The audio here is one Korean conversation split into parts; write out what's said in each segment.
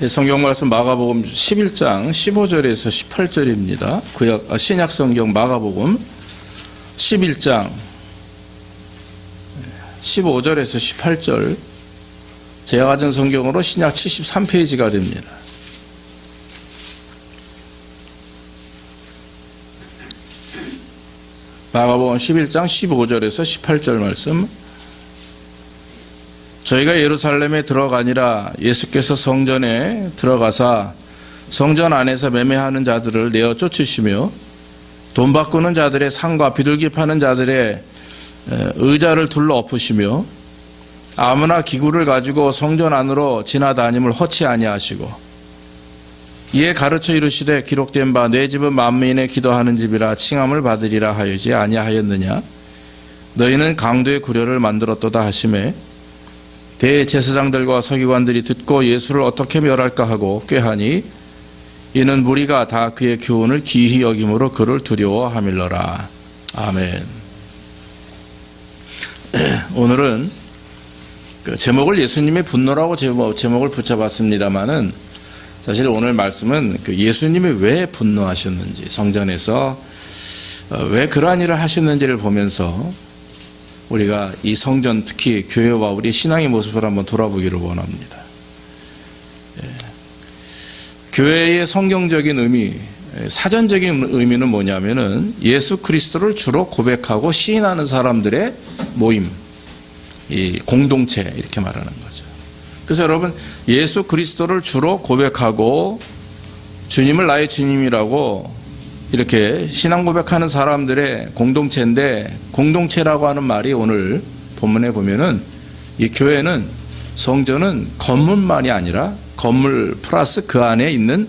성경 말씀 마가복음 11장 15절에서 18절입니다. 신약 성경 마가복음 11장 15절에서 18절, 제가 가진 성경으로 신약 73페이지가 됩니다. 마가복음 11장 15절에서 18절 말씀. 저희가 예루살렘에 들어가니라 예수께서 성전에 들어가사 성전 안에서 매매하는 자들을 내어 쫓으시며 돈 바꾸는 자들의 상과 비둘기 파는 자들의 의자를 둘러 엎으시며 아무나 기구를 가지고 성전 안으로 지나다님을 허치 아니하시고 이에 가르쳐 이르시되 기록된 바 내 집은 만민의 기도하는 집이라 칭함을 받으리라 하여지 아니하였느냐. 너희는 강도의 구려를 만들었도다 하시매 대제사장들과 서기관들이 듣고 예수를 어떻게 멸할까 하고 꾀하니 이는 무리가 다 그의 교훈을 기히 여김으로 그를 두려워함일러라. 아멘. 오늘은 제목을 예수님의 분노라고 제목을 붙여봤습니다마는 사실 오늘 말씀은 예수님이 왜 분노하셨는지, 성전에서 왜 그러한 일을 하셨는지를 보면서 우리가 이 성전, 특히 교회와 우리 신앙의 모습을 한번 돌아보기를 원합니다. 교회의 성경적인 의미, 사전적인 의미는 뭐냐면은 예수 그리스도를 주로 고백하고 시인하는 사람들의 모임, 이 공동체, 이렇게 말하는 거죠. 그래서 여러분, 예수 그리스도를 주로 고백하고 주님을 나의 주님이라고 이렇게 신앙 고백하는 사람들의 공동체인데, 공동체라고 하는 말이 오늘 본문에 보면은 이 교회는, 성전은 건물만이 아니라 건물 플러스 그 안에 있는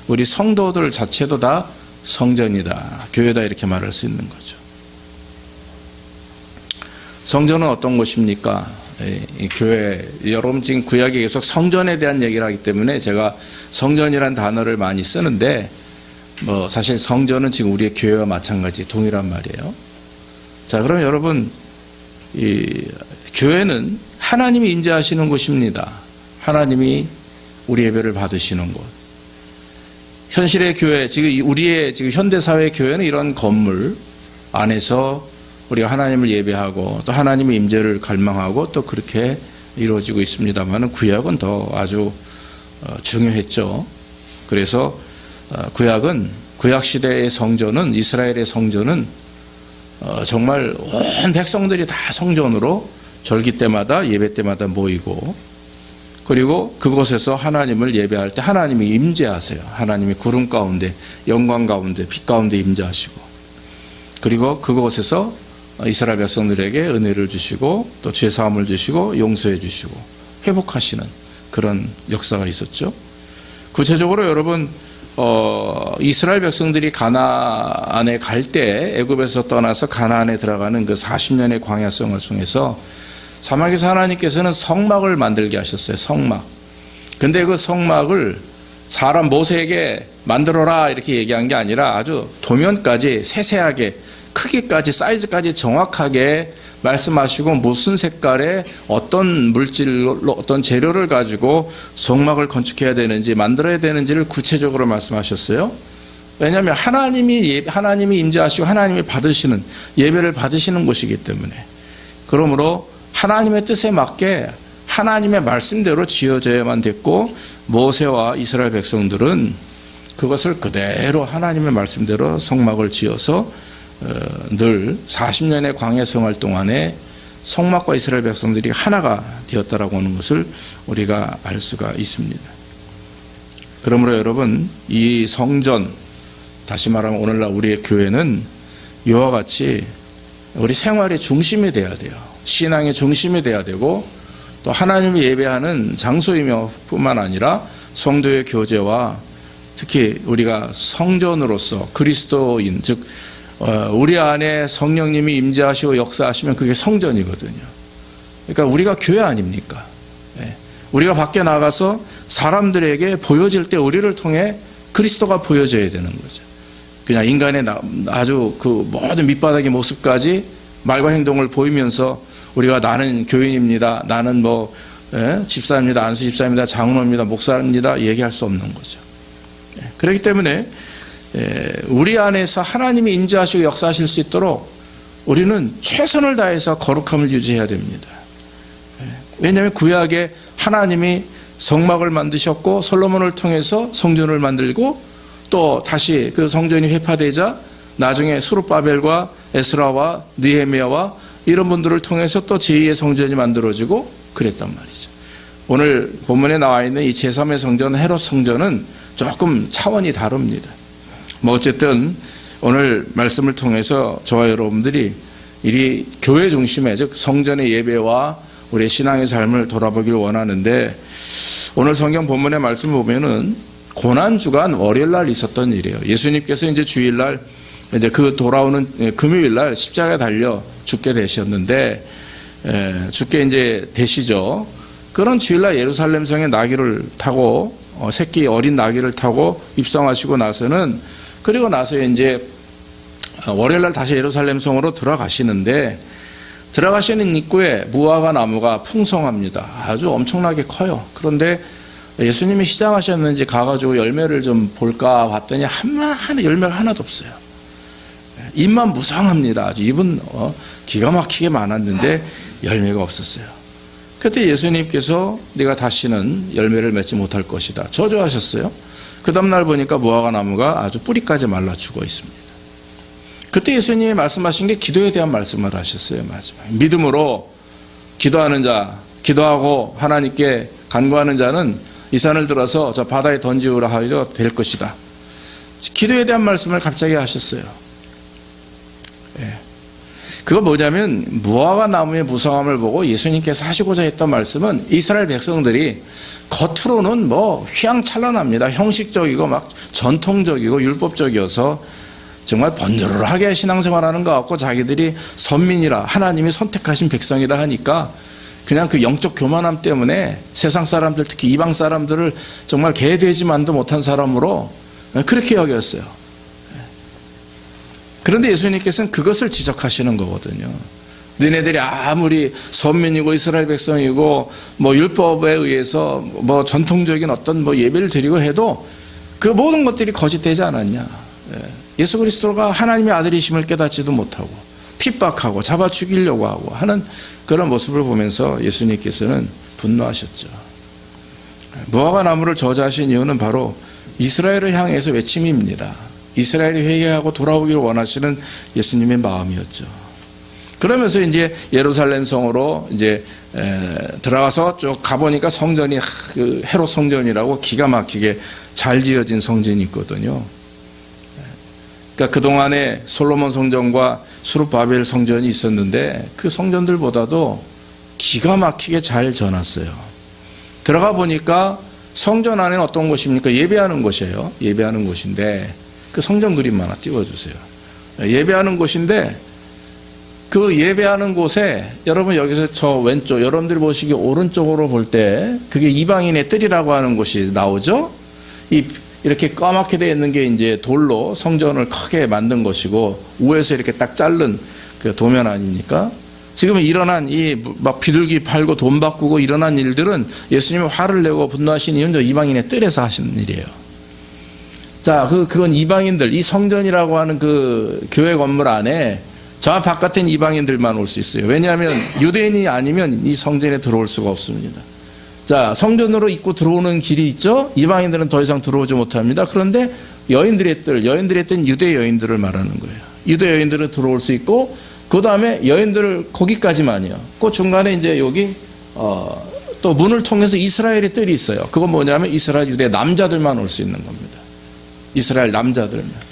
우리 성도들 자체도 다 성전이다, 교회다, 이렇게 말할 수 있는 거죠. 성전은 어떤 곳입니까? 이 교회, 여러분 지금 구약에 계속 성전에 대한 얘기를 하기 때문에 제가 성전이라는 단어를 많이 쓰는데, 사실 성전은 지금 우리의 교회와 마찬가지 동일한 말이에요. 자, 그럼 여러분, 이 교회는 하나님이 임재하시는 곳입니다. 하나님이 우리 예배를 받으시는 곳. 현실의 교회, 지금 우리의 지금 현대사회 교회는 이런 건물 안에서 우리가 하나님을 예배하고 또 하나님의 임재를 갈망하고 또 그렇게 이루어지고 있습니다만, 구약은 더 아주 중요했죠. 그래서 구약은, 구약시대의 성전은, 이스라엘의 성전은 정말 온 백성들이 다 성전으로 절기 때마다, 예배 때마다 모이고, 그리고 그곳에서 하나님을 예배할 때 하나님이 임재하세요. 하나님이 구름 가운데, 영광 가운데, 빛 가운데 임재하시고, 그리고 그곳에서 이스라엘 백성들에게 은혜를 주시고 또 죄사함을 주시고 용서해 주시고 회복하시는 그런 역사가 있었죠. 구체적으로 여러분, 이스라엘 백성들이 가나안에 갈 때, 애굽에서 떠나서 가나안에 들어가는 그 40년의 광야 생활을 통해서 사막에서 하나님께서는 성막을 만들게 하셨어요. 성막. 근데 그 성막을 사람 모세에게 만들어라 이렇게 얘기한 게 아니라 아주 도면까지 세세하게, 크기까지, 사이즈까지 정확하게 말씀하시고 무슨 색깔의 어떤 물질로, 어떤 재료를 가지고 성막을 건축해야 되는지, 만들어야 되는지를 구체적으로 말씀하셨어요. 왜냐하면 하나님이 임재하시고 하나님이 받으시는, 예배를 받으시는 곳이기 때문에. 그러므로 하나님의 뜻에 맞게 하나님의 말씀대로 지어져야만 됐고, 모세와 이스라엘 백성들은 그것을 그대로 하나님의 말씀대로 성막을 지어서 늘 40년의 광야 생활 동안에 성막과 이스라엘 백성들이 하나가 되었다라고 하는 것을 우리가 알 수가 있습니다. 그러므로 여러분, 이 성전, 다시 말하면 오늘날 우리의 교회는 이와 같이 우리 생활의 중심이 돼야 돼요. 신앙의 중심이 돼야 되고, 또 하나님이 예배하는 장소이며 뿐만 아니라 성도의 교제와 특히 우리가 성전으로서 그리스도인, 즉 우리 안에 성령님이 임재하시고 역사하시면 그게 성전이거든요. 그러니까 우리가 교회 아닙니까? 우리가 밖에 나가서 사람들에게 보여질 때 우리를 통해 그리스도가 보여져야 되는 거죠. 그냥 인간의 아주 그 모든 밑바닥의 모습까지 말과 행동을 보이면서 우리가 나는 교인입니다, 나는 집사입니다, 안수 집사입니다, 장로입니다, 목사입니다 얘기할 수 없는 거죠. 그렇기 때문에 우리 안에서 하나님이 임재하시고 역사하실 수 있도록 우리는 최선을 다해서 거룩함을 유지해야 됩니다. 왜냐하면 구약에 하나님이 성막을 만드셨고 솔로몬을 통해서 성전을 만들고 또 다시 그 성전이 회파되자 나중에 스룹바벨과 에스라와 느헤미야와 이런 분들을 통해서 또 제2의 성전이 만들어지고 그랬단 말이죠. 오늘 본문에 나와 있는 이 제3의 성전 헤롯 성전은 조금 차원이 다릅니다. 뭐 어쨌든 오늘 말씀을 통해서 저와 여러분들이 이 교회 중심의 즉 성전의 예배와 우리의 신앙의 삶을 돌아보길 원하는데 오늘 성경 본문의 말씀을 보면은 고난주간 월요일날 있었던 일이에요. 예수님께서 이제 주일날 이제 그 돌아오는 금요일날 십자가에 달려 죽게 되셨는데 죽게 이제 되시죠. 그런 주일날 예루살렘 성에 나귀를 타고 새끼 어린 나귀를 타고 입성하시고 나서는 그리고 나서 이제 월요일날 다시 예루살렘 성으로 들어가시는데 들어가시는 입구에 무화과 나무가 풍성합니다. 아주 엄청나게 커요. 그런데 예수님이 시장하셨는지 가가지고 열매를 좀 볼까 봤더니 열매가 하나도 없어요. 잎만 무성합니다. 아주 잎은 기가 막히게 많았는데 열매가 없었어요. 그때 예수님께서 네가 다시는 열매를 맺지 못할 것이다 저주하셨어요. 그 다음날 보니까 무화과 나무가 아주 뿌리까지 말라 죽어 있습니다. 그때 예수님이 말씀하신 게 기도에 대한 말씀을 하셨어요. 마지막에 믿음으로 기도하는 자, 기도하고 하나님께 간구하는 자는 이 산을 들어서 저 바다에 던지우라 하려 될 것이다. 기도에 대한 말씀을 갑자기 하셨어요. 그거 뭐냐면 무화과 나무의 무성함을 보고 예수님께서 하시고자 했던 말씀은 이스라엘 백성들이 겉으로는 뭐 휘황찬란합니다. 형식적이고 막 전통적이고 율법적이어서 정말 번저로하게 신앙생활하는 것 같고 자기들이 선민이라 하나님이 선택하신 백성이다 하니까 그냥 그 영적 교만함 때문에 세상 사람들 특히 이방 사람들을 정말 개되지만도 못한 사람으로 그렇게 여겼어요. 그런데 예수님께서는 그것을 지적하시는 거거든요. 너네들이 아무리 선민이고 이스라엘 백성이고 뭐 율법에 의해서 뭐 전통적인 어떤 뭐 예배를 드리고 해도 그 모든 것들이 거짓되지 않았냐. 예수 그리스도가 하나님의 아들이심을 깨닫지도 못하고 핍박하고 잡아 죽이려고 하고 하는 그런 모습을 보면서 예수님께서는 분노하셨죠. 무화과 나무를 저주하신 이유는 바로 이스라엘을 향해서 외침입니다. 이스라엘이 회개하고 돌아오기를 원하시는 예수님의 마음이었죠. 그러면서 이제 예루살렘 성으로 이제 들어가서 쭉 가보니까 성전이 그 헤롯 성전이라고 기가 막히게 잘 지어진 성전이 있거든요. 그러니까 그동안에 솔로몬 성전과 스룹바벨 성전이 있었는데 그 성전들보다도 기가 막히게 잘 져놨어요. 들어가 보니까 성전 안에는 어떤 곳입니까? 예배하는 곳이에요. 예배하는 곳인데 그 성전 그림 하나 띄워주세요. 예배하는 곳인데 그 예배하는 곳에 여러분 여기서 저 왼쪽 여러분들이 보시기 오른쪽으로 볼 때 그게 이방인의 뜰이라고 하는 곳이 나오죠. 이렇게 까맣게 되어 있는 게 이제 돌로 성전을 크게 만든 것이고 우에서 이렇게 딱 자른 그 도면 아닙니까? 지금 일어난 이 막 비둘기 팔고 돈 바꾸고 일어난 일들은 예수님이 화를 내고 분노하신 이유는 이방인의 뜰에서 하시는 일이에요. 자, 그건 이방인들, 이 성전이라고 하는 그 교회 건물 안에 저 바깥엔 이방인들만 올 수 있어요. 왜냐하면 유대인이 아니면 이 성전에 들어올 수가 없습니다. 자, 성전으로 입고 들어오는 길이 있죠? 이방인들은 더 이상 들어오지 못합니다. 그런데 여인들의 뜰, 여인들의 뜰은 유대 여인들을 말하는 거예요. 유대 여인들은 들어올 수 있고, 그 다음에 여인들을 거기까지만이요. 그 중간에 이제 여기, 또 문을 통해서 이스라엘의 뜰이 있어요. 그건 뭐냐면 이스라엘 유대 남자들만 올 수 있는 겁니다. 이스라엘 남자들만.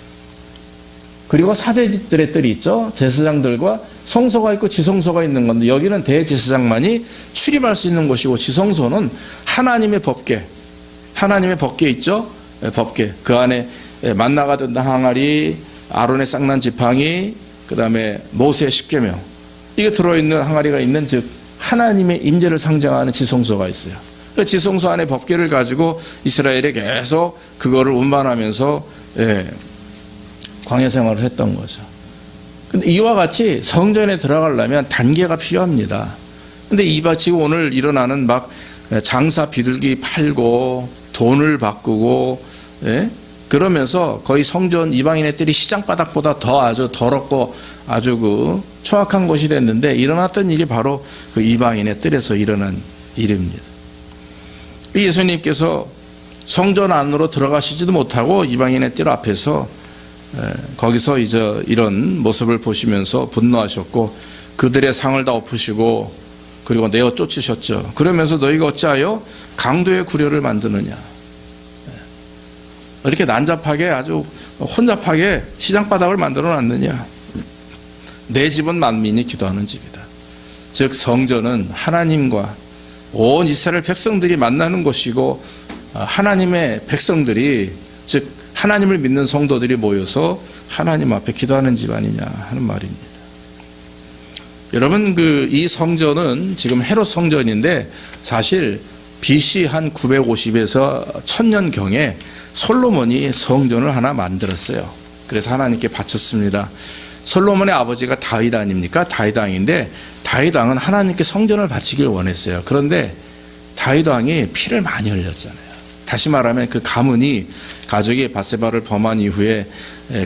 그리고 사제들의 뜰이 있죠. 제사장들과 성소가 있고 지성소가 있는 건데 여기는 대제사장만이 출입할 수 있는 곳이고 지성소는 하나님의 법궤, 하나님의 법궤 있죠. 법궤. 그 안에 만나가 든다 항아리, 아론의 쌍난 지팡이, 그 다음에 모세의 십계명 이게 들어있는 항아리가 있는 즉 하나님의 임재를 상징하는 지성소가 있어요. 그 지성소 안에 법궤를 가지고 이스라엘에 계속 그거를 운반하면서 광야 생활을 했던 거죠. 근데 이와 같이 성전에 들어가려면 단계가 필요합니다. 근데 지금 오늘 일어나는 막 장사 비둘기 팔고 돈을 바꾸고, 예? 그러면서 거의 성전 이방인의 뜰이 시장 바닥보다 더 아주 더럽고 아주 그 추악한 것이 됐는데, 일어났던 일이 바로 그 이방인의 뜰에서 일어난 일입니다. 예수님께서 성전 안으로 들어가시지도 못하고 이방인의 뜰 앞에서 거기서 이제 이런 모습을 보시면서 분노하셨고, 그들의 상을 다 엎으시고 그리고 내어 쫓으셨죠. 그러면서 너희가 어찌하여 강도의 구려를 만드느냐, 이렇게 난잡하게 아주 혼잡하게 시장바닥을 만들어 놨느냐. 내 집은 만민이 기도하는 집이다. 즉 성전은 하나님과 온 이스라엘 백성들이 만나는 곳이고, 하나님의 백성들이, 즉 하나님을 믿는 성도들이 모여서 하나님 앞에 기도하는 집 아니냐 하는 말입니다. 여러분, 이 성전은 지금 헤롯 성전인데, 사실 BC 한 950에서 1000년경에 솔로몬이 성전을 하나 만들었어요. 그래서 하나님께 바쳤습니다. 솔로몬의 아버지가 다윗 아닙니까? 다윗 왕인데, 다윗 왕은 하나님께 성전을 바치길 원했어요. 그런데 다윗 왕이 피를 많이 흘렸잖아요. 다시 말하면 그 가문이, 가족이 밧세바를 범한 이후에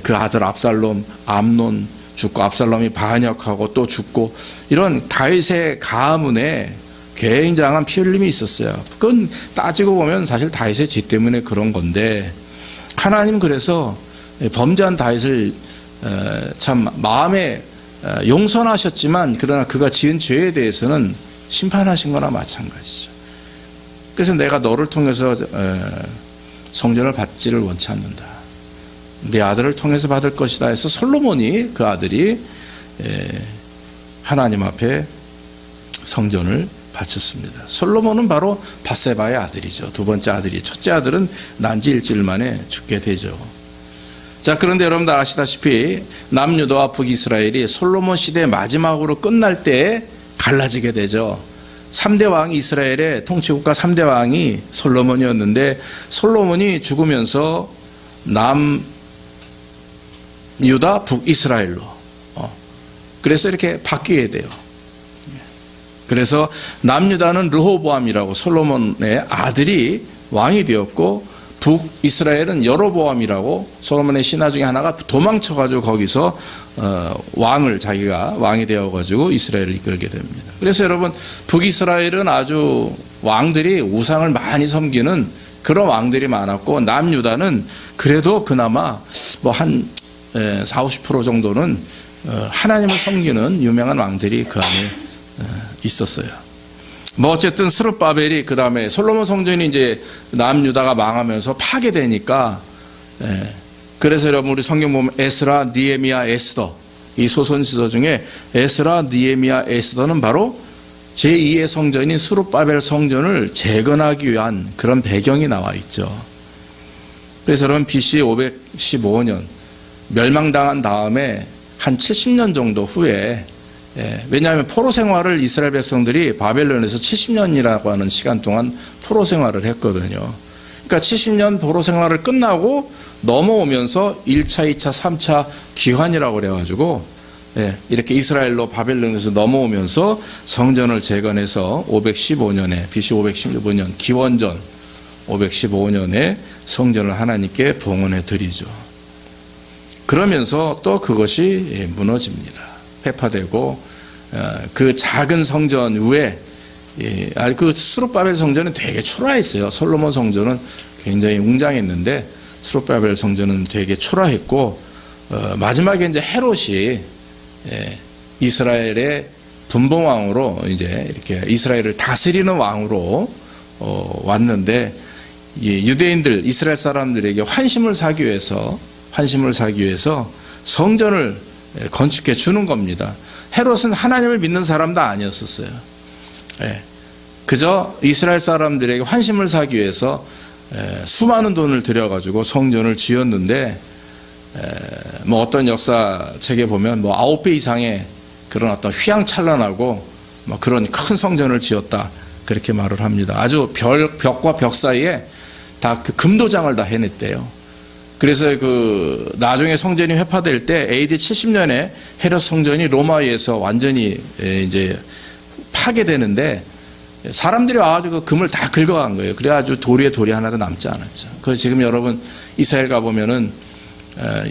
그 아들 압살롬, 암논 죽고, 압살롬이 반역하고 또 죽고, 이런 다윗의 가문에 굉장한 피 흘림이 있었어요. 그건 따지고 보면 사실 다윗의 죄 때문에 그런 건데, 하나님 그래서 범죄한 다윗을 참 마음에 용서하셨지만, 그러나 그가 지은 죄에 대해서는 심판하신 거나 마찬가지죠. 그래서 내가 너를 통해서 성전을 받지를 원치 않는다, 내 아들을 통해서 받을 것이다 해서 솔로몬이, 그 아들이 하나님 앞에 성전을 바쳤습니다. 솔로몬은 바로 밧세바의 아들이죠. 두 번째 아들이. 첫째 아들은 난지 일주일 만에 죽게 되죠. 자, 그런데 여러분들 아시다시피 남유다와 북이스라엘이 솔로몬 시대 마지막으로 끝날 때 갈라지게 되죠. 3대 왕이, 이스라엘의 통치국가 3대 왕이 솔로몬이었는데, 솔로몬이 죽으면서 남유다, 북이스라엘로 그래서 이렇게 바뀌게 돼요. 그래서 남유다는 르호보암이라고 솔로몬의 아들이 왕이 되었고, 북이스라엘은 여로보암이라고 솔로몬의 신하 중에 하나가 도망쳐가지고 거기서 자기가 왕이 되어가지고 이스라엘을 이끌게 됩니다. 그래서 여러분, 북이스라엘은 아주 왕들이 우상을 많이 섬기는 그런 왕들이 많았고, 남유다는 그래도 그나마 뭐 한 40-50% 정도는 하나님을 섬기는 유명한 왕들이 그 안에 있었어요. 뭐 어쨌든 스룹바벨이, 그 다음에 솔로몬 성전이 이제 남유다가 망하면서 파괴되니까, 그래서 여러분 우리 성경 보면 에스라, 니에미야, 에스더, 이 소선지서 중에 에스라, 니에미야, 에스더는 바로 제2의 성전인 스룹바벨 성전을 재건하기 위한 그런 배경이 나와 있죠. 그래서 여러분 BC 515년 멸망당한 다음에 한 70년 정도 후에, 왜냐하면 포로 생활을 이스라엘 백성들이 바벨론에서 70년이라고 하는 시간 동안 포로 생활을 했거든요. 그러니까 70년 포로 생활을 끝나고 넘어오면서 1차, 2차, 3차 기환이라고 그래가지고, 이렇게 이스라엘로 바벨론에서 넘어오면서 성전을 재건해서 515년에, BC 515년 기원전 515년에 성전을 하나님께 봉헌해 드리죠. 그러면서 또 그것이 무너집니다. 폐파되고, 그 작은 성전 위에, 그 스룹바벨 성전은 되게 초라했어요. 솔로몬 성전은 굉장히 웅장했는데 스룹바벨 성전은 되게 초라했고, 마지막에 이제 헤롯이 이스라엘의 분봉왕으로 이제 이렇게 이스라엘을 다스리는 왕으로 왔는데, 유대인들, 이스라엘 사람들에게 환심을 사기 위해서 성전을 건축해 주는 겁니다. 헤롯은 하나님을 믿는 사람도 아니었었어요. 그저 이스라엘 사람들에게 환심을 사기 위해서 수많은 돈을 들여가지고 성전을 지었는데, 뭐 어떤 역사책에 보면 뭐 9배 이상의 그런 어떤 휘황찬란하고 뭐 그런 큰 성전을 지었다, 그렇게 말을 합니다. 아주 벽과 벽 사이에 다 그 금도장을 다 해냈대요. 그래서 그 나중에 성전이 회파될 때 AD 70년에 헤롯 성전이 로마에서 완전히 이제 하게 되는데 사람들이 와가지고 그 금을 다 긁어간 거예요. 그래가지고 돌 위에 하나도 남지 않았죠. 그래서 지금 여러분 이스라엘 가보면은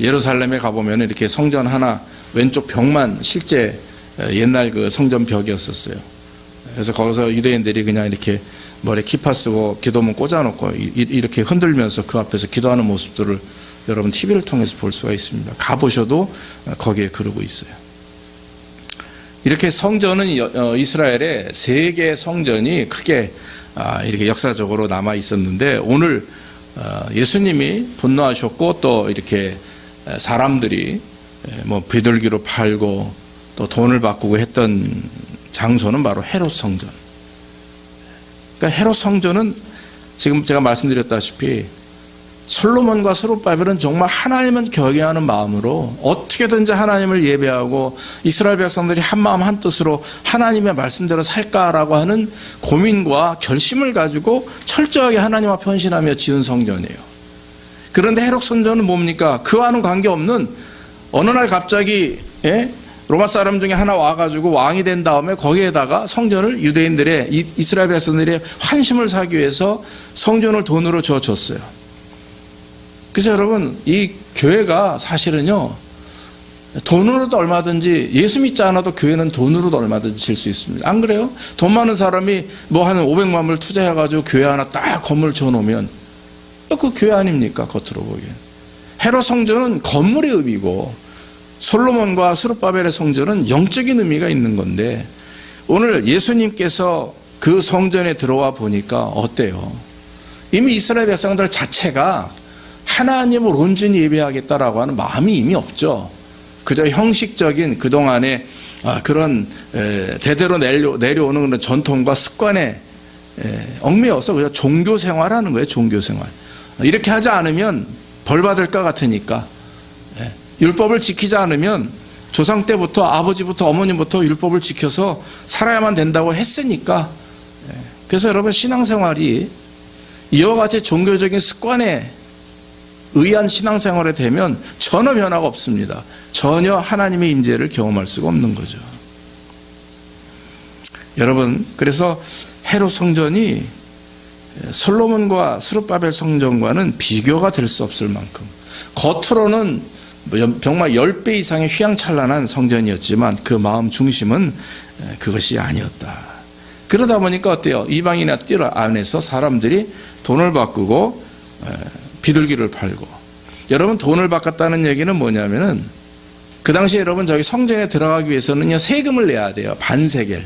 예루살렘에 가보면은 이렇게 성전 하나 왼쪽 벽만 실제 옛날 그 성전 벽이었었어요. 그래서 거기서 유대인들이 그냥 이렇게 머리에 키파 쓰고 기도문 꽂아놓고 이렇게 흔들면서 그 앞에서 기도하는 모습들을 여러분 TV를 통해서 볼 수가 있습니다. 가보셔도 거기에 그러고 있어요. 이렇게 성전은 이스라엘에 3개의 성전이 크게 이렇게 역사적으로 남아 있었는데 오늘 예수님이 분노하셨고 또 이렇게 사람들이 뭐 비둘기로 팔고 또 돈을 바꾸고 했던 장소는 바로 헤롯 성전. 그러니까 헤롯 성전은 지금 제가 말씀드렸다시피 솔로몬과 스룹바벨은 정말 하나님을 경외하는 마음으로 어떻게든지 하나님을 예배하고 이스라엘 백성들이 한마음 한뜻으로 하나님의 말씀대로 살까라고 하는 고민과 결심을 가지고 철저하게 하나님 앞에 헌신하며 지은 성전이에요. 그런데 헤롯 성전은 뭡니까? 그와는 관계없는 어느 날 갑자기 로마 사람 중에 하나 와가지고 왕이 된 다음에 거기에다가 성전을 유대인들의 이스라엘 백성들의 환심을 사기 위해서 성전을 돈으로 주어줬어요. 그래서 여러분 이 교회가 사실은요 돈으로도 얼마든지 예수 믿지 않아도 교회는 돈으로도 얼마든지 질 수 있습니다. 안 그래요? 돈 많은 사람이 뭐 한 500만 불 투자해가지고 교회 하나 딱 건물 지어놓으면 그 교회 아닙니까? 겉으로 보기엔. 헤롯 성전은 건물의 의미고 솔로몬과 스룹바벨의 성전은 영적인 의미가 있는 건데 오늘 예수님께서 그 성전에 들어와 보니까 어때요? 이미 이스라엘 백성들 자체가 하나님을 온전히 예배하겠다라고 하는 마음이 이미 없죠. 그저 형식적인 그동안의 그런 대대로 내려오는 그런 전통과 습관에 얽매여서 그냥 종교 생활하는 거예요. 종교 생활. 이렇게 하지 않으면 벌 받을 것 같으니까 율법을 지키지 않으면 조상 때부터 아버지부터 어머님부터 율법을 지켜서 살아야만 된다고 했으니까 그래서 여러분 신앙생활이 이와 같이 종교적인 습관에 의한 신앙생활에 되면 전혀 변화가 없습니다. 전혀 하나님의 임재를 경험할 수가 없는 거죠. 여러분 그래서 헤롯 성전이 솔로몬과 스룹바벨 성전과는 비교가 될 수 없을 만큼 겉으로는 정말 10배 이상의 휘황찬란한 성전이었지만 그 마음 중심은 그것이 아니었다. 그러다 보니까 어때요? 이방인의 뜰 안에서 사람들이 돈을 바꾸고 비둘기를 팔고 여러분 돈을 바꿨다는 얘기는 뭐냐면은 그 당시에 여러분 저기 성전에 들어가기 위해서는요 세금을 내야 돼요. 반세겔.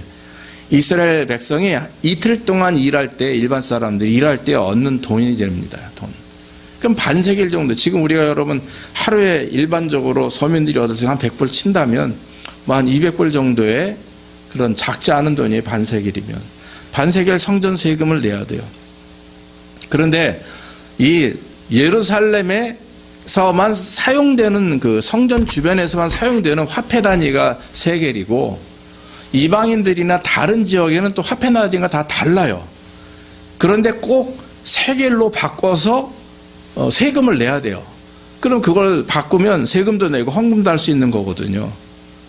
이스라엘 백성이 이틀 동안 일할 때 일반 사람들이 일할 때 얻는 돈이 됩니다. 돈. 그럼 반세겔 정도. 지금 우리가 여러분 하루에 일반적으로 서민들이 얻을 수 한 100불 친다면 뭐 한 200불 정도의 그런 작지 않은 돈이 반세겔이면 반세겔 성전 세금을 내야 돼요. 그런데 이 예루살렘에서만 사용되는 그 성전 주변에서만 사용되는 화폐 단위가 세겔이고 이방인들이나 다른 지역에는 또 화폐 단위가 다 달라요. 그런데 꼭 세겔로 바꿔서 세금을 내야 돼요. 그럼 그걸 바꾸면 세금도 내고 헌금도 할 수 있는 거거든요.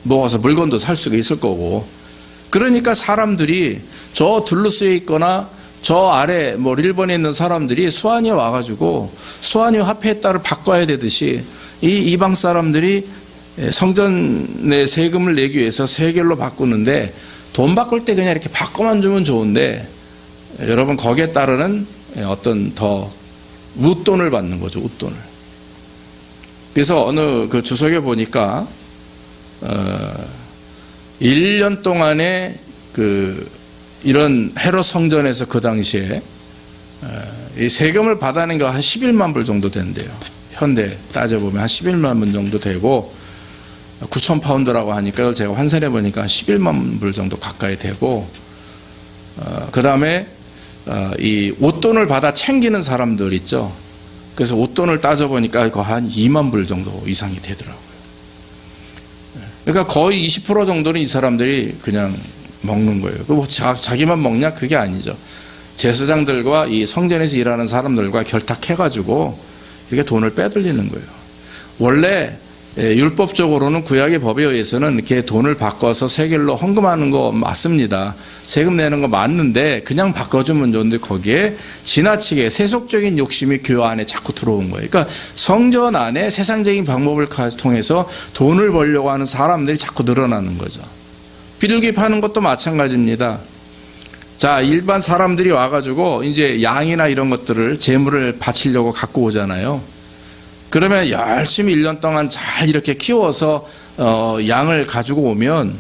모아서 물건도 살 수가 있을 거고. 그러니까 사람들이 저 둘루스에 있거나 저 아래 뭐 일본에 있는 사람들이 수완이에 와가지고 수완이 화폐에 따라 바꿔야 되듯이 이 이방 사람들이 성전의 세금을 내기 위해서 세겔로 바꾸는데 돈 바꿀 때 그냥 이렇게 바꿔만 주면 좋은데 여러분 거기에 따르는 어떤 더 웃돈을 받는 거죠. 웃돈을. 그래서 어느 그 주석에 보니까 1년 동안에 그 이런 헤롯 성전에서 그 당시에 이 세금을 받아낸 거 한 11만 불 정도 된대요. 현대 따져보면 한 11만 불 정도 되고 9천 파운드라고 하니까 제가 환산해 보니까 11만 불 정도 가까이 되고 그 다음에 이 웃돈을 받아 챙기는 사람들 있죠. 그래서 웃돈을 따져보니까 한 2만 불 정도 이상이 되더라고요. 그러니까 거의 20% 정도는 이 사람들이 그냥 먹는 거예요. 뭐 자기만 먹냐? 그게 아니죠. 제사장들과 이 성전에서 일하는 사람들과 결탁해가지고 이렇게 돈을 빼돌리는 거예요. 원래 율법적으로는 구약의 법에 의해서는 이렇게 돈을 바꿔서 세겔로 헌금하는 거 맞습니다. 세금 내는 거 맞는데 그냥 바꿔주면 좋은데 거기에 지나치게 세속적인 욕심이 교회 안에 자꾸 들어온 거예요. 그러니까 성전 안에 세상적인 방법을 통해서 돈을 벌려고 하는 사람들이 자꾸 늘어나는 거죠. 비둘기 파는 것도 마찬가지입니다. 자, 일반 사람들이 와가지고 이제 양이나 이런 것들을 재물을 바치려고 갖고 오잖아요. 그러면 열심히 1년 동안 잘 이렇게 키워서 양을 가지고 오면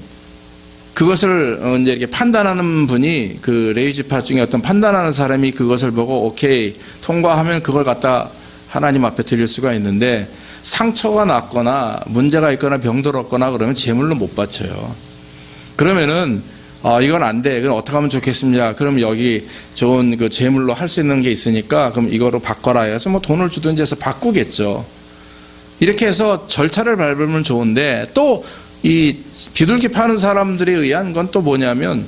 그것을 이제 이렇게 판단하는 분이 그 레위지파 중에 어떤 판단하는 사람이 그것을 보고 오케이 통과하면 그걸 갖다 하나님 앞에 드릴 수가 있는데 상처가 났거나 문제가 있거나 병들었거나 그러면 제물로 못 바쳐요. 그러면은 이건 안 돼. 그럼 어떻게 하면 좋겠습니까? 그럼 여기 좋은 그 제물로 할 수 있는 게 있으니까 그럼 이거로 바꿔라 해서 뭐 돈을 주든지 해서 바꾸겠죠. 이렇게 해서 절차를 밟으면 좋은데 또 이 비둘기 파는 사람들에 의한 건 또 뭐냐면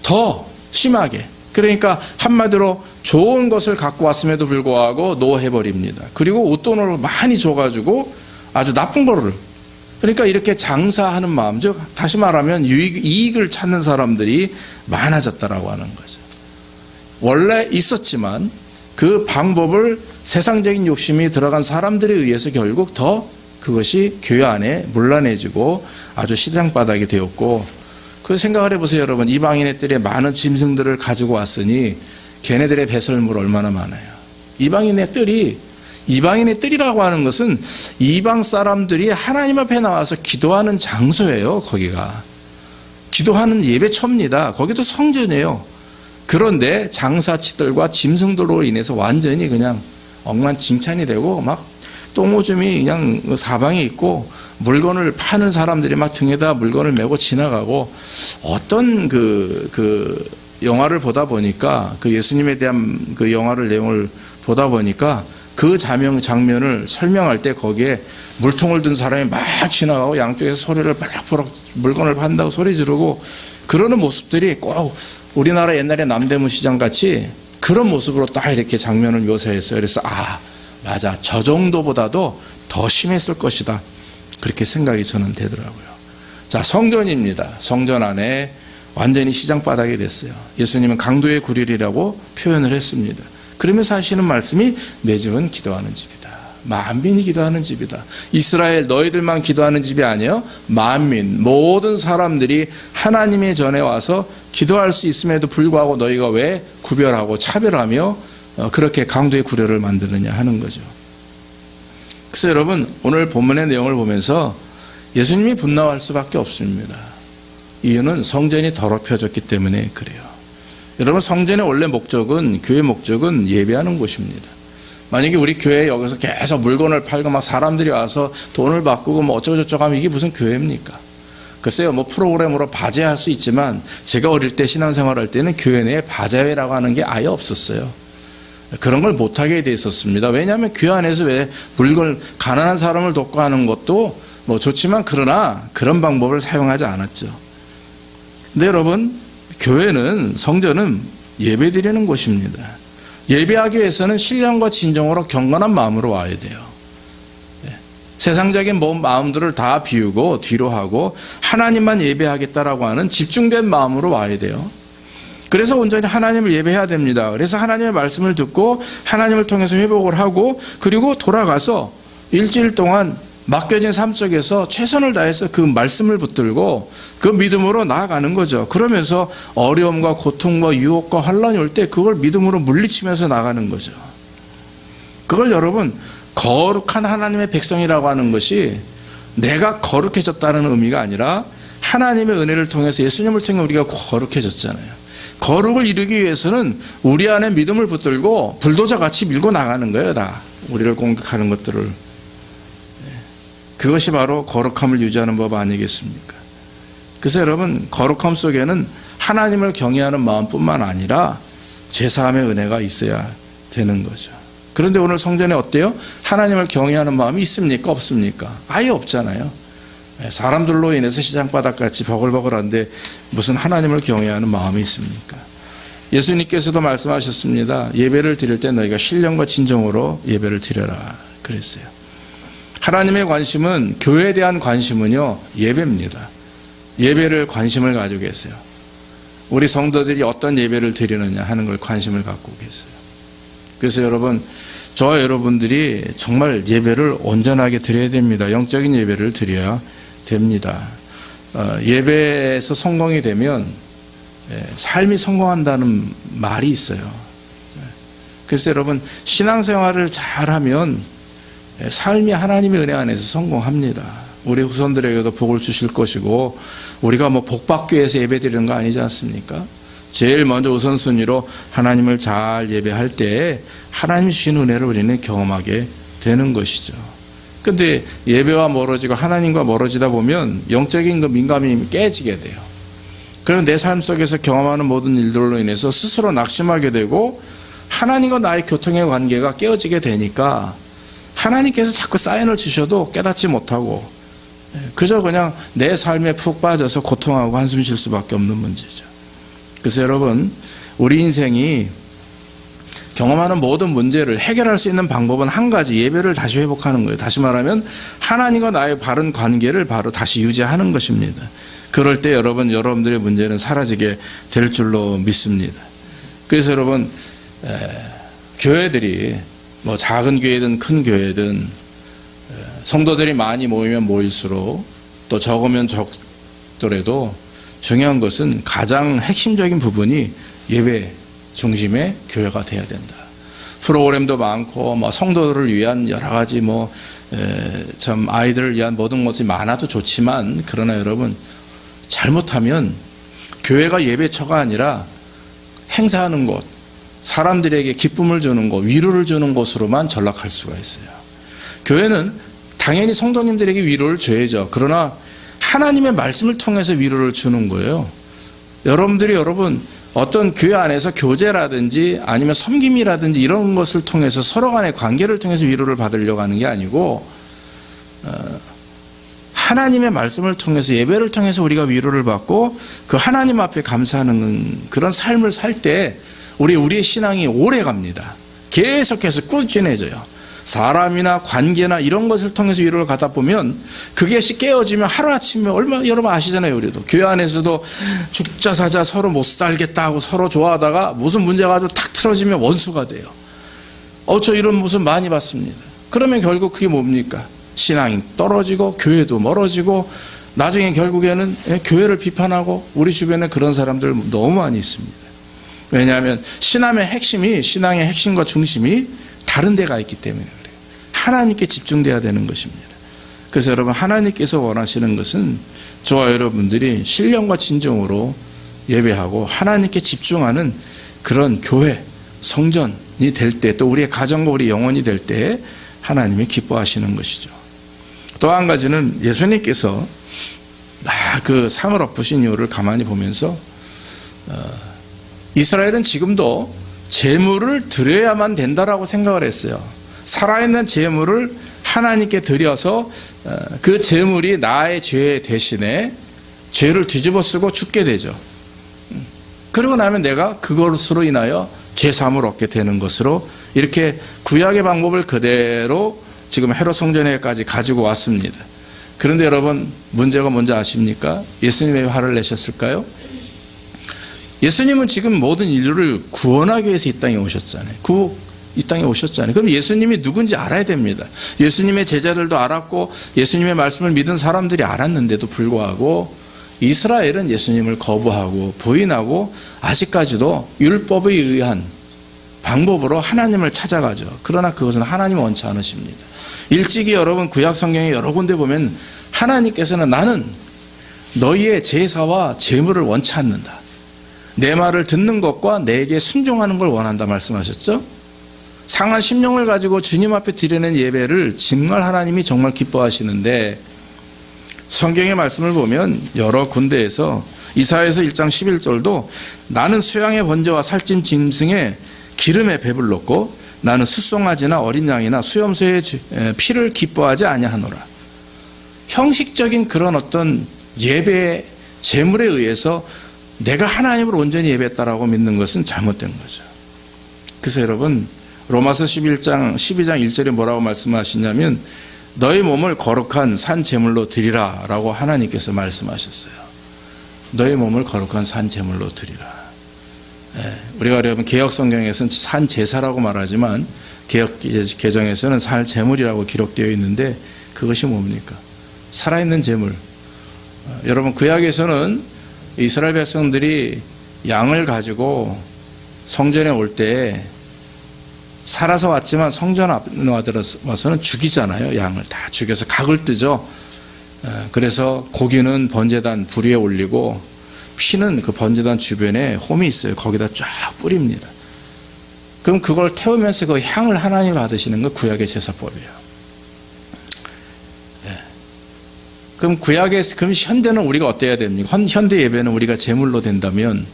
더 심하게. 그러니까 한마디로 좋은 것을 갖고 왔음에도 불구하고 노해버립니다. 그리고 웃돈을 많이 줘가지고 아주 나쁜 거를. 그러니까 이렇게 장사하는 마음, 즉 다시 말하면 이익을 찾는 사람들이 많아졌다라고 하는 거죠. 원래 있었지만 그 방법을 세상적인 욕심이 들어간 사람들에 의해서 결국 더 그것이 교회 안에 문란해지고 아주 시장바닥이 되었고, 그 생각을 해보세요 여러분. 이방인의 뜰에 많은 짐승들을 가지고 왔으니 걔네들의 배설물 얼마나 많아요. 이방인의 뜰이라고 하는 것은 이방 사람들이 하나님 앞에 나와서 기도하는 장소예요. 거기가 기도하는 예배처입니다. 거기도 성전이에요. 그런데 장사치들과 짐승들로 인해서 완전히 그냥 엉망진창이 되고 막 똥오줌이 그냥 사방에 있고 물건을 파는 사람들이 막 등에다 물건을 메고 지나가고, 어떤 그 영화를 보다 보니까 그 예수님에 대한 그 영화를 내용을 보다 보니까 그 장면을 설명할 때 거기에 물통을 든 사람이 막 지나가고 양쪽에서 소리를 빨락빨락 물건을 판다고 소리 지르고 그러는 모습들이 꼭 우리나라 옛날에 남대문 시장 같이 그런 모습으로 딱 이렇게 장면을 묘사했어요. 그래서 맞아, 저 정도보다도 더 심했을 것이다, 그렇게 생각이 저는 되더라고요. 자, 성전입니다. 성전 안에 완전히 시장바닥이 됐어요. 예수님은 강도의 구릴이라고 표현을 했습니다. 그러면서 하시는 말씀이 내 집은 기도하는 집이다. 만민이 기도하는 집이다. 이스라엘 너희들만 기도하는 집이 아니에요. 만민, 모든 사람들이 하나님의 전에 와서 기도할 수 있음에도 불구하고 너희가 왜 구별하고 차별하며 그렇게 강도의 구려를 만드느냐 하는 거죠. 그래서 여러분, 오늘 본문의 내용을 보면서 예수님이 분노할 수밖에 없습니다. 이유는 성전이 더럽혀졌기 때문에 그래요. 여러분, 성전의 원래 목적은, 교회 목적은 예배하는 곳입니다. 만약에 우리 교회에 여기서 계속 물건을 팔고 막 사람들이 와서 돈을 바꾸고 뭐 어쩌고저쩌고 하면 이게 무슨 교회입니까? 글쎄요, 뭐 프로그램으로 바제할 수 있지만 제가 어릴 때 신앙생활 할 때는 교회 내에 바제회라고 하는 게 아예 없었어요. 그런 걸 못하게 돼 있었습니다. 왜냐하면 교회 안에서 왜 물건, 가난한 사람을 돕고 하는 것도 뭐 좋지만 그러나 그런 방법을 사용하지 않았죠. 근데 여러분, 교회는, 성전은 예배 드리는 곳입니다. 예배하기 위해서는 신령과 진정으로 경건한 마음으로 와야 돼요. 세상적인 마음들을 다 비우고 뒤로 하고 하나님만 예배하겠다라고 하는 집중된 마음으로 와야 돼요. 그래서 온전히 하나님을 예배해야 됩니다. 그래서 하나님의 말씀을 듣고 하나님을 통해서 회복을 하고, 그리고 돌아가서 일주일 동안 맡겨진 삶 속에서 최선을 다해서 그 말씀을 붙들고 그 믿음으로 나아가는 거죠. 그러면서 어려움과 고통과 유혹과 환란이 올 때 그걸 믿음으로 물리치면서 나가는 거죠. 그걸 여러분, 거룩한 하나님의 백성이라고 하는 것이 내가 거룩해졌다는 의미가 아니라 하나님의 은혜를 통해서, 예수님을 통해 우리가 거룩해졌잖아요. 거룩을 이루기 위해서는 우리 안에 믿음을 붙들고 불도저 같이 밀고 나가는 거예요. 다 우리를 공격하는 것들을. 그것이 바로 거룩함을 유지하는 법 아니겠습니까? 그래서 여러분, 거룩함 속에는 하나님을 경외하는 마음뿐만 아니라 죄사함의 은혜가 있어야 되는 거죠. 그런데 오늘 성전에 어때요? 하나님을 경외하는 마음이 있습니까? 없습니까? 아예 없잖아요. 사람들로 인해서 시장바닥같이 버글버글한데 무슨 하나님을 경외하는 마음이 있습니까? 예수님께서도 말씀하셨습니다. 예배를 드릴 때 너희가 신령과 진정으로 예배를 드려라 그랬어요. 하나님의 관심은, 교회에 대한 관심은요, 예배입니다. 예배를 관심을 가지고 계세요. 우리 성도들이 어떤 예배를 드리느냐 하는 걸 관심을 갖고 계세요. 그래서 여러분, 저와 여러분들이 정말 예배를 온전하게 드려야 됩니다. 영적인 예배를 드려야 됩니다. 예배에서 성공이 되면 삶이 성공한다는 말이 있어요. 그래서 여러분, 신앙생활을 잘하면 삶이 하나님의 은혜 안에서 성공합니다. 우리 후손들에게도 복을 주실 것이고, 우리가 뭐 복받기 위해서 예배 드리는 거 아니지 않습니까? 제일 먼저 우선순위로 하나님을 잘 예배할 때 하나님 주신 은혜를 우리는 경험하게 되는 것이죠. 근데 예배와 멀어지고 하나님과 멀어지다 보면 영적인 그 민감함이 깨지게 돼요. 그래서 내 삶 속에서 경험하는 모든 일들로 인해서 스스로 낙심하게 되고, 하나님과 나의 교통의 관계가 깨어지게 되니까 하나님께서 자꾸 사인을 주셔도 깨닫지 못하고 그저 그냥 내 삶에 푹 빠져서 고통하고 한숨 쉴 수밖에 없는 문제죠. 그래서 여러분, 우리 인생이 경험하는 모든 문제를 해결할 수 있는 방법은 한 가지, 예배를 다시 회복하는 거예요. 다시 말하면 하나님과 나의 바른 관계를 바로 다시 유지하는 것입니다. 그럴 때 여러분들의 문제는 사라지게 될 줄로 믿습니다. 그래서 여러분, 교회들이 뭐 작은 교회든 큰 교회든 성도들이 많이 모이면 모일수록, 또 적으면 적더라도 중요한 것은 가장 핵심적인 부분이 예배 중심의 교회가 돼야 된다. 프로그램도 많고 뭐 성도들을 위한 여러 가지 참 아이들을 위한 모든 것이 많아도 좋지만, 그러나 여러분, 잘못하면 교회가 예배처가 아니라 행사하는 곳, 사람들에게 기쁨을 주는 곳, 위로를 주는 곳으로만 전락할 수가 있어요. 교회는 당연히 성도님들에게 위로를 줘야죠. 그러나 하나님의 말씀을 통해서 위로를 주는 거예요. 여러분들이 어떤 교회 안에서 교제라든지 아니면 섬김이라든지 이런 것을 통해서 서로 간의 관계를 통해서 위로를 받으려고 하는 게 아니고, 하나님의 말씀을 통해서, 예배를 통해서 우리가 위로를 받고 그 하나님 앞에 감사하는 그런 삶을 살 때 우리의 신앙이 오래 갑니다. 계속해서 꾸준해져요. 사람이나 관계나 이런 것을 통해서 위로를 갖다 보면 그것이 깨어지면 하루아침에, 여러분 아시잖아요. 우리도 교회 안에서도 죽자 사자 서로 못 살겠다 하고 서로 좋아하다가 무슨 문제가 아주 탁 틀어지면 원수가 돼요. 저 이런 모습 많이 봤습니다. 그러면 결국 그게 뭡니까? 신앙이 떨어지고 교회도 멀어지고 나중에 결국에는 교회를 비판하고, 우리 주변에 그런 사람들 너무 많이 있습니다. 왜냐하면 신앙의 핵심과 중심이 다른 데가 있기 때문에 그래요. 하나님께 집중돼야 되는 것입니다. 그래서 여러분, 하나님께서 원하시는 것은 저와 여러분들이 신령과 진정으로 예배하고 하나님께 집중하는 그런 교회, 성전이 될 때, 또 우리의 가정과 우리 영혼이 될 때 하나님이 기뻐하시는 것이죠. 또 한 가지는 예수님께서 그 상을 엎으신 이유를 가만히 보면서, 이스라엘은 지금도 제물을 드려야만 된다라고 생각을 했어요. 살아있는 제물을 하나님께 드려서 그 제물이 나의 죄 대신에 죄를 뒤집어 쓰고 죽게 되죠. 그러고 나면 내가 그것으로 인하여 죄사함을 얻게 되는 것으로, 이렇게 구약의 방법을 그대로 지금 헤롯 성전에까지 가지고 왔습니다. 그런데 여러분, 문제가 뭔지 아십니까? 예수님이 왜 화를 내셨을까요? 예수님은 지금 모든 인류를 구원하기 위해서 이 땅에 오셨잖아요. 이 땅에 오셨잖아요. 그럼 예수님이 누군지 알아야 됩니다. 예수님의 제자들도 알았고 예수님의 말씀을 믿은 사람들이 알았는데도 불구하고 이스라엘은 예수님을 거부하고 부인하고 아직까지도 율법에 의한 방법으로 하나님을 찾아가죠. 그러나 그것은 하나님은 원치 않으십니다. 일찍이 여러분 구약 성경에 여러 군데 보면 하나님께서는 나는 너희의 제사와 제물을 원치 않는다. 내 말을 듣는 것과 내게 순종하는 걸 원한다 말씀하셨죠. 상한 심령을 가지고 주님 앞에 드리는 예배를 정말 하나님이 정말 기뻐하시는데, 성경의 말씀을 보면 여러 군데에서 이사야서 1장 11절도 나는 수양의 번제와 살찐 짐승의 기름에 배불렀고 나는 숫송아지나 어린 양이나 수염소의 피를 기뻐하지 아니하노라. 형식적인 그런 어떤 예배의 제물에 의해서 내가 하나님을 온전히 예배했다라고 믿는 것은 잘못된 거죠. 그래서 여러분, 로마서 12장 1절에 뭐라고 말씀하시냐면 너희 몸을 거룩한 산 제물로 드리라 라고 하나님께서 말씀하셨어요. 너희 몸을 거룩한 산 제물로 드리라. 우리가 여러분 개혁 성경에서는 산 제사라고 말하지만 개혁 개정에서는 산 제물이라고 기록되어 있는데 그것이 뭡니까? 살아있는 제물. 여러분 구약에서는 이스라엘 백성들이 양을 가지고 성전에 올 때 살아서 왔지만 성전 앞에 와서는 죽이잖아요. 양을 다 죽여서 각을 뜨죠. 그래서 고기는 번제단 불 위에 올리고 피는 그 번제단 주변에 홈이 있어요. 거기다 쫙 뿌립니다. 그럼 그걸 태우면서 그 향을 하나님 받으시는 거 구약의 제사법이에요. 그럼 그럼 현대는 우리가 어때야 됩니까? 현대 예배는 우리가 제물로 된다면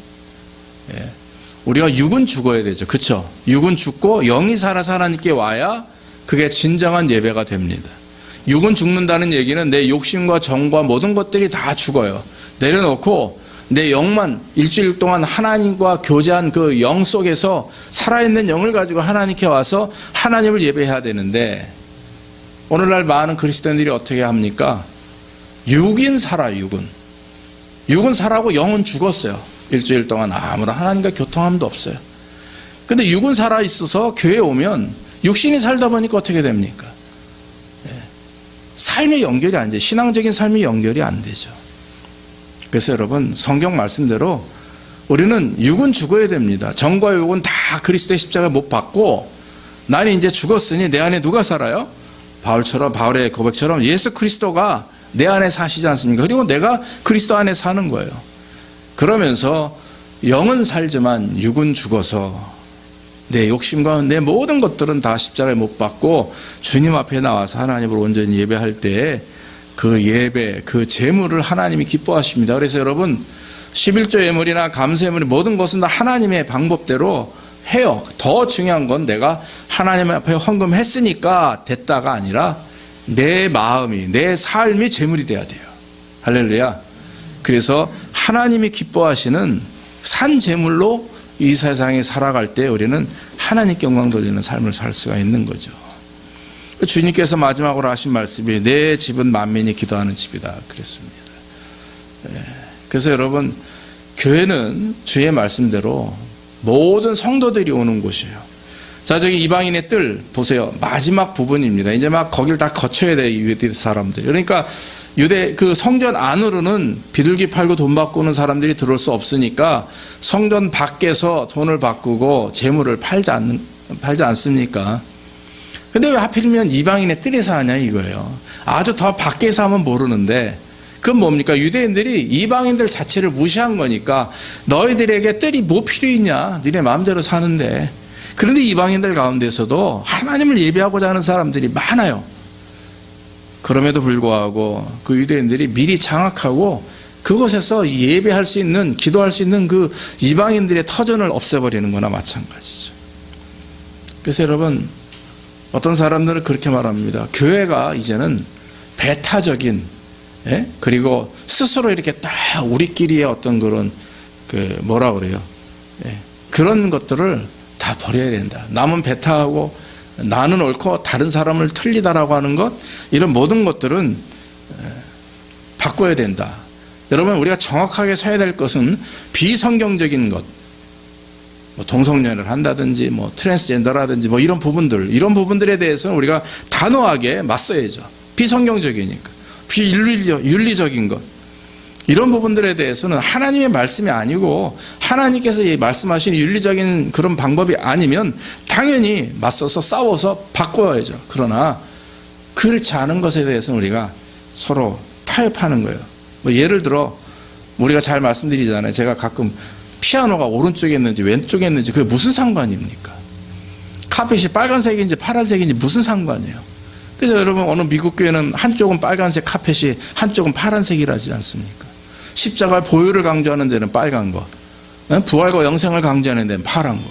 우리가 육은 죽어야 되죠. 그렇죠? 육은 죽고 영이 살아서 하나님께 와야 그게 진정한 예배가 됩니다. 육은 죽는다는 얘기는 내 욕심과 정과 모든 것들이 다 죽어요. 내려놓고 내 영만 일주일 동안 하나님과 교제한 그 영 속에서 살아있는 영을 가지고 하나님께 와서 하나님을 예배해야 되는데 오늘날 많은 그리스도인들이 어떻게 합니까? 육은 살아요. 육은 살아고 영은 죽었어요. 일주일 동안 아무런 하나님과 교통함도 없어요. 근데 육은 살아있어서 교회에 오면 육신이 살다 보니까 어떻게 됩니까? 삶의 연결이 안 돼요. 신앙적인 삶의 연결이 안 되죠. 그래서 여러분 성경 말씀대로 우리는 육은 죽어야 됩니다. 정과 육은 다 그리스도의 십자가를 못 받고 나는 이제 죽었으니 내 안에 누가 살아요? 바울의 고백처럼 예수 그리스도가 내 안에 사시지 않습니까? 그리고 내가 그리스도 안에 사는 거예요. 그러면서 영은 살지만 육은 죽어서 내 욕심과 내 모든 것들은 다 십자가에 못 박고 주님 앞에 나와서 하나님을 온전히 예배할 때 그 예배, 그 제물을 하나님이 기뻐하십니다. 그래서 여러분 11조 예물이나 감사 예물이 모든 것은 다 하나님의 방법대로 해요. 더 중요한 건 내가 하나님 앞에 헌금했으니까 됐다가 아니라 내 마음이, 내 삶이 제물이 돼야 돼요. 할렐루야. 그래서 하나님이 기뻐하시는 산 제물로 이 세상에 살아갈 때 우리는 하나님께 영광 돌리는 삶을 살 수가 있는 거죠. 주님께서 마지막으로 하신 말씀이 내 집은 만민이 기도하는 집이다 그랬습니다. 그래서 여러분 교회는 주의 말씀대로 모든 성도들이 오는 곳이에요. 자, 저기 이방인의 뜰 보세요. 마지막 부분입니다. 이제 막 거길 다 거쳐야 돼요. 유대 사람들이. 그러니까 유대 그 성전 안으로는 비둘기 팔고 돈 바꾸는 사람들이 들어올 수 없으니까 성전 밖에서 돈을 바꾸고 재물을 팔지 않습니까? 근데 왜 하필이면 이방인의 뜰에서 하냐 이거예요. 아주 더 밖에서 하면 모르는데 그건 뭡니까? 유대인들이 이방인들 자체를 무시한 거니까 너희들에게 뜰이 뭐 필요 있냐? 너네 마음대로 사는데. 그런데 이방인들 가운데서도 하나님을 예배하고자 하는 사람들이 많아요. 그럼에도 불구하고 그 유대인들이 미리 장악하고 그곳에서 예배할 수 있는, 기도할 수 있는 그 이방인들의 터전을 없애버리는 거나 마찬가지죠. 그래서 여러분 어떤 사람들은 그렇게 말합니다. 교회가 이제는 배타적인, 그리고 스스로 이렇게 딱 우리끼리의 어떤 그런 뭐라 그래요? 그런 것들을 다 버려야 된다. 남은 배타하고 나는 옳고 다른 사람을 틀리다라고 하는 것, 이런 모든 것들은 바꿔야 된다. 여러분 우리가 정확하게 서야 될 것은 비성경적인 것, 뭐 동성연애를 한다든지 뭐 트랜스젠더라든지 뭐 이런 부분들에 대해서는 우리가 단호하게 맞서야죠. 비성경적이니까. 비윤리적인 것, 이런 부분들에 대해서는 하나님의 말씀이 아니고 하나님께서 말씀하신 윤리적인 그런 방법이 아니면 당연히 맞서서 싸워서 바꿔야죠. 그러나 그렇지 않은 것에 대해서는 우리가 서로 타협하는 거예요. 뭐 예를 들어 우리가 잘 말씀드리잖아요. 제가 가끔 피아노가 오른쪽에 있는지 왼쪽에 있는지 그게 무슨 상관입니까? 카펫이 빨간색인지 파란색인지 무슨 상관이에요? 그래서 여러분 어느 미국 교회는 한쪽은 빨간색 카펫이 한쪽은 파란색이라지 않습니까? 십자가의 보혈을 강조하는 데는 빨간 거, 부활과 영생을 강조하는 데는 파란 거.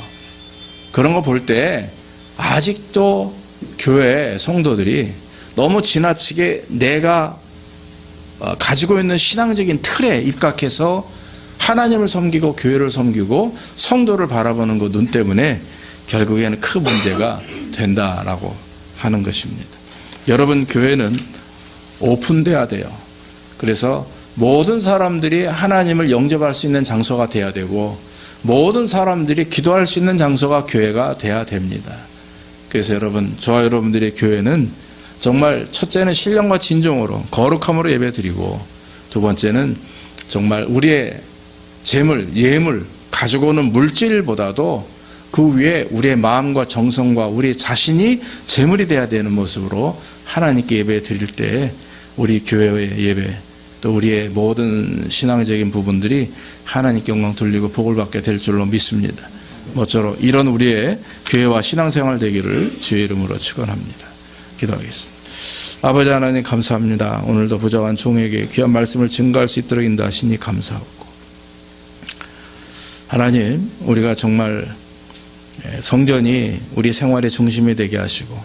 그런 거 볼 때 아직도 교회 성도들이 너무 지나치게 내가 가지고 있는 신앙적인 틀에 입각해서 하나님을 섬기고 교회를 섬기고 성도를 바라보는 그 눈 때문에 결국에는 큰 문제가 된다라고 하는 것입니다. 여러분 교회는 오픈돼야 돼요. 그래서 모든 사람들이 하나님을 영접할 수 있는 장소가 돼야 되고 모든 사람들이 기도할 수 있는 장소가 교회가 돼야 됩니다. 그래서 여러분, 저와 여러분들의 교회는 정말 첫째는 신령과 진정으로 거룩함으로 예배드리고 두 번째는 정말 우리의 재물, 예물, 가지고 오는 물질보다도 그 위에 우리의 마음과 정성과 우리 자신이 재물이 돼야 되는 모습으로 하나님께 예배 드릴 때 우리 교회의 예배 또 우리의 모든 신앙적인 부분들이 하나님께 영광 돌리고 복을 받게 될 줄로 믿습니다. 모쪼록 이런 우리의 교회와 신앙생활 되기를 주의 이름으로 축원합니다. 기도하겠습니다. 아버지 하나님 감사합니다. 오늘도 부족한 종에게 귀한 말씀을 증거할 수 있도록 인도하시니 감사하고 하나님 우리가 정말 성전이 우리 생활의 중심이 되게 하시고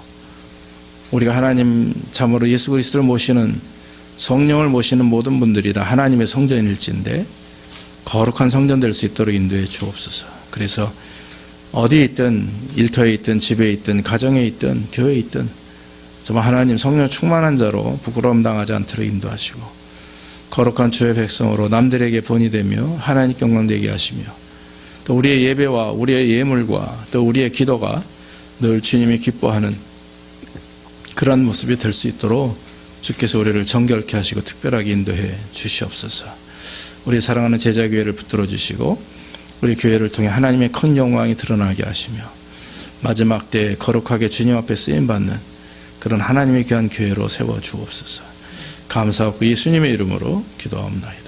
우리가 하나님 참으로 예수 그리스도를 모시는 성령을 모시는 모든 분들이 다 하나님의 성전일진데 거룩한 성전 될 수 있도록 인도해 주옵소서. 그래서 어디에 있든 일터에 있든 집에 있든 가정에 있든 교회에 있든 정말 하나님 성령 충만한 자로 부끄러움 당하지 않도록 인도하시고 거룩한 주의 백성으로 남들에게 본이 되며 하나님께 영광되게 하시며 또 우리의 예배와 우리의 예물과 또 우리의 기도가 늘 주님이 기뻐하는 그런 모습이 될 수 있도록 주께서 우리를 정결케 하시고 특별하게 인도해 주시옵소서. 우리 사랑하는 제자교회를 붙들어 주시고 우리 교회를 통해 하나님의 큰 영광이 드러나게 하시며 마지막 때 거룩하게 주님 앞에 쓰임받는 그런 하나님의 귀한 교회로 세워 주옵소서. 감사하고 예수님의 이름으로 기도하옵나이다.